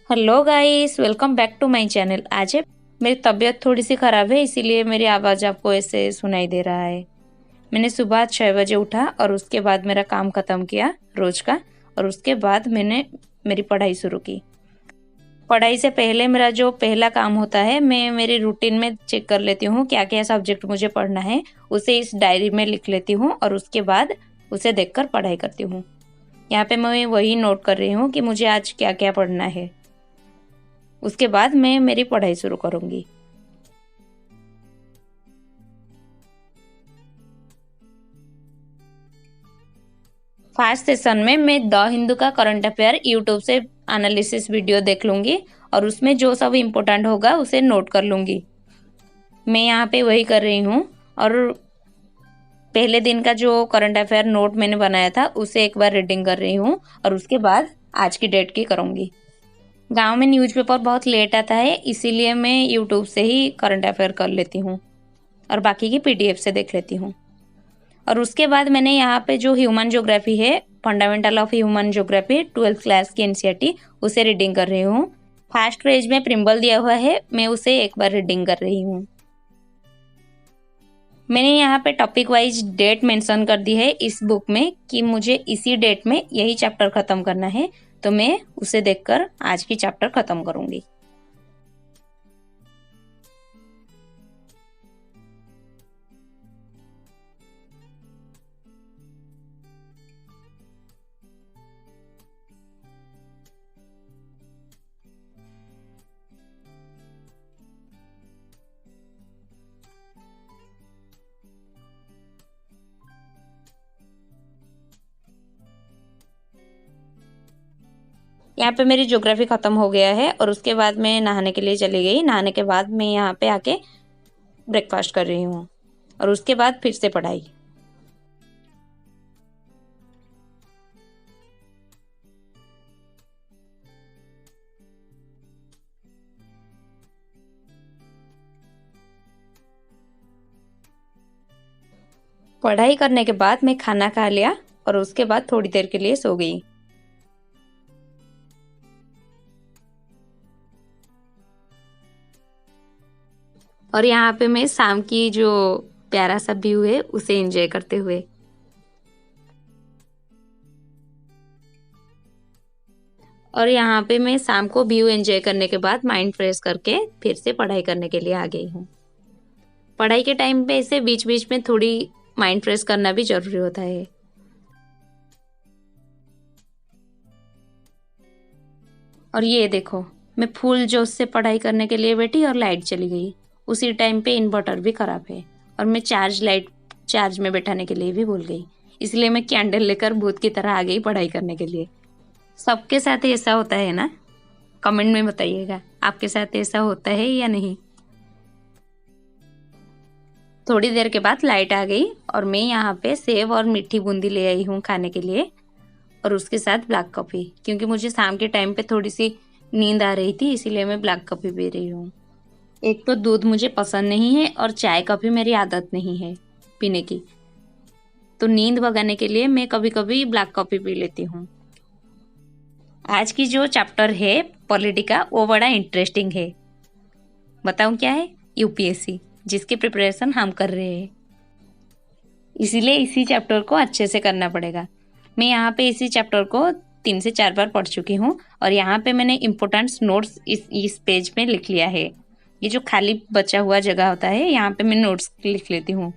Hello guys, welcome back to my channel. आज है मेरी तबीयत थोड़ी सी ख़राब है, इसीलिए मेरी आवाज़ आपको ऐसे सुनाई दे रहा है। मैंने सुबह 6 बजे उठा और उसके बाद मेरा काम ख़त्म किया रोज का। और उसके बाद मैंने मेरी पढ़ाई शुरू की। पढ़ाई से पहले मेरा जो पहला काम होता है, मैं मेरी रूटीन में चेक कर लेती हूँ क्या क्या सब्जेक्ट मुझे पढ़ना है। उसे इस डायरी में लिख लेती हूँ और उसके बाद उसे देखकर पढ़ाई करती हूँ। यहाँ पे मैं वही नोट कर रही हूँ कि मुझे आज क्या क्या पढ़ना है। उसके बाद मैं मेरी पढ़ाई शुरू करूँगी। फर्स्ट सेशन में मैं द हिंदू का करंट अफेयर यूट्यूब से एनालिसिस वीडियो देख लूँगी और उसमें जो सब इम्पोर्टेंट होगा उसे नोट कर लूँगी। मैं यहाँ पे वही कर रही हूँ। और पहले दिन का जो करंट अफेयर नोट मैंने बनाया था उसे एक बार रीडिंग कर रही हूँ और उसके बाद आज की डेट की करूँगी। गांव में न्यूज़पेपर बहुत लेट आता है, इसीलिए मैं यूट्यूब से ही करंट अफेयर कर लेती हूँ और बाकी की पीडीएफ से देख लेती हूँ। और उसके बाद मैंने यहाँ पे जो ह्यूमन ज्योग्राफी है, fundamental of human geography 12th class की एनसीईआरटी, उसे रीडिंग कर रही हूँ। फर्स्ट पेज में प्रिम्बल दिया हुआ है, मैं उसे एक बार रीडिंग कर रही हूँ। मैंने यहाँ पे टॉपिक वाइज डेट मेंशन कर दी है इस बुक में कि मुझे इसी डेट में यही चैप्टर खत्म करना है, तो मैं उसे देखकर आज की चैप्टर खत्म करूँगी। यहाँ पे मेरी ज्योग्राफी खत्म हो गया है और उसके बाद मैं नहाने के लिए चली गई। नहाने के बाद मैं यहाँ पे आके ब्रेकफास्ट कर रही हूँ और उसके बाद फिर से पढ़ाई। पढ़ाई करने के बाद मैं खाना खा लिया और उसके बाद थोड़ी देर के लिए सो गई। और यहाँ पे मैं शाम की जो प्यारा सा व्यू है उसे एंजॉय करते हुए। और यहाँ पे मैं शाम को व्यू एंजॉय करने के बाद माइंड फ्रेश करके फिर से पढ़ाई करने के लिए आ गई हूँ। पढ़ाई के टाइम पे ऐसे बीच बीच में थोड़ी माइंड फ्रेश करना भी जरूरी होता है। और ये देखो, मैं फुल जोश से पढ़ाई करने के लिए बैठी और लाइट चली गई। उसी टाइम पे इन्वर्टर भी खराब है और मैं लाइट चार्ज में बैठाने के लिए भी भूल गई। इसलिए मैं कैंडल लेकर भूत की तरह आ गई पढ़ाई करने के लिए। सबके साथ ऐसा होता है ना? कमेंट में बताइएगा, आपके साथ ऐसा होता है या नहीं। थोड़ी देर के बाद लाइट आ गई और मैं यहाँ पे सेव और मीठी बूंदी ले आई हूँ खाने के लिए और उसके साथ ब्लैक कॉफ़ी, क्योंकि मुझे शाम के टाइम पे थोड़ी सी नींद आ रही थी, इसीलिए मैं ब्लैक कॉफ़ी पी रही हूँ। एक तो दूध मुझे पसंद नहीं है और चाय कॉफ़ी मेरी आदत नहीं है पीने की, तो नींद भगाने के लिए मैं कभी कभी ब्लैक कॉफ़ी पी लेती हूँ। आज की जो चैप्टर है पॉलिटी का, वो बड़ा इंटरेस्टिंग है। बताऊँ क्या है? यूपीएससी, जिसकी प्रिपरेशन हम कर रहे हैं, इसीलिए इसी चैप्टर को अच्छे से करना पड़ेगा। मैं यहाँ पे इसी चैप्टर को 3 से 4 बार पढ़ चुकी हूँ और यहाँ पे मैंने इम्पोर्टेंट्स नोट्स इस पेज में लिख लिया है। ये जो खाली बचा हुआ जगह होता है, यहाँ पे मैं नोट्स लिख लेती हूँ।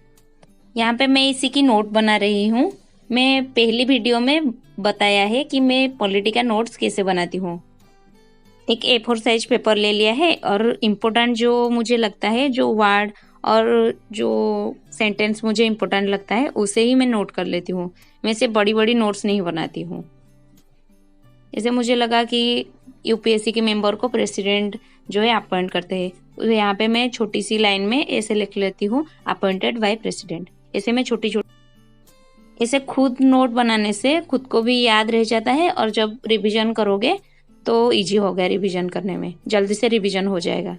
यहाँ पे मैं इसी की नोट बना रही हूँ। मैं पहली वीडियो में बताया है कि मैं पॉलिटी का नोट्स कैसे बनाती हूँ। एक A4 साइज पेपर ले लिया है और इम्पोर्टेंट जो मुझे लगता है, जो वर्ड और जो सेंटेंस मुझे इम्पोर्टेंट लगता है, उसे ही मैं नोट कर लेती हूँ। मैं से बड़ी बड़ी नोट्स नहीं बनाती हूँ। जैसे मुझे लगा कि यूपीएससी के मेंबर को प्रेसिडेंट जो है अपॉइंट करते हैं, तो यहाँ पे मैं छोटी सी लाइन में ऐसे लिख लेती हूँ, अपॉइंटेड बाय प्रेसिडेंट। ऐसे मैं छोटी छोटी ऐसे खुद नोट बनाने से खुद को भी याद रह जाता है और जब रिवीजन करोगे तो इजी हो गया, रिवीजन करने में जल्दी से रिवीजन हो जाएगा।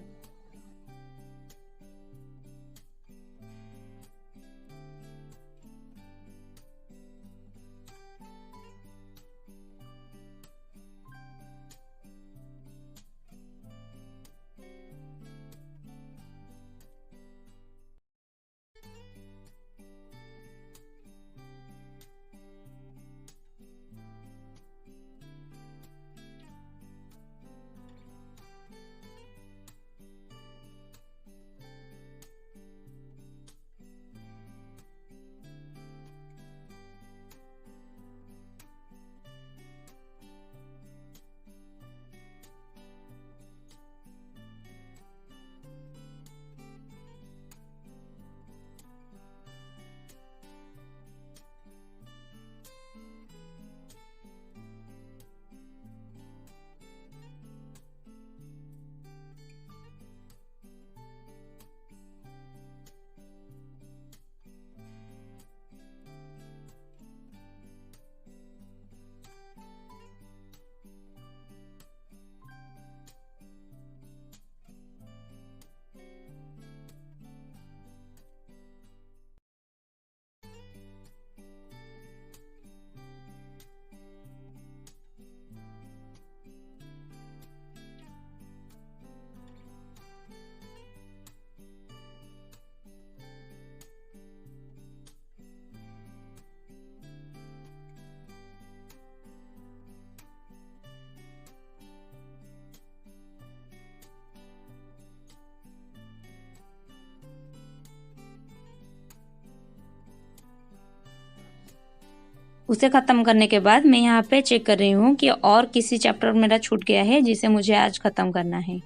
उसे ख़त्म करने के बाद मैं यहाँ पे चेक कर रही हूँ कि और किसी चैप्टर मेरा छूट गया है जिसे मुझे आज ख़त्म करना है।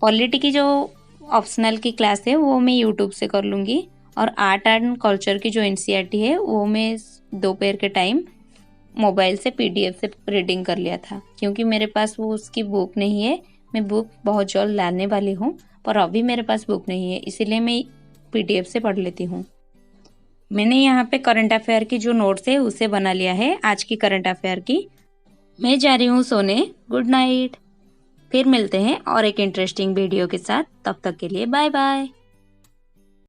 पॉलिटी की जो ऑप्शनल की क्लास है वो मैं यूट्यूब से कर लूँगी, और आर्ट एंड कल्चर की जो एनसीईआरटी है वो मैं दोपहर के टाइम मोबाइल से पीडीएफ से रीडिंग कर लिया था, क्योंकि मेरे पास वो उसकी बुक नहीं है। मैं बुक बहुत जल्द लाने वाली हूँ, पर अभी मेरे पास बुक नहीं है, इसीलिए मैं पीडीएफ से पढ़ लेती हूँ। मैंने यहाँ पे करंट अफेयर की जो नोट्स है उसे बना लिया है, आज की करंट अफेयर की। मैं जा रही हूँ सोने। Good night. फिर मिलते हैं और एक इंटरेस्टिंग वीडियो के साथ। तब तक के लिए बाय बाय।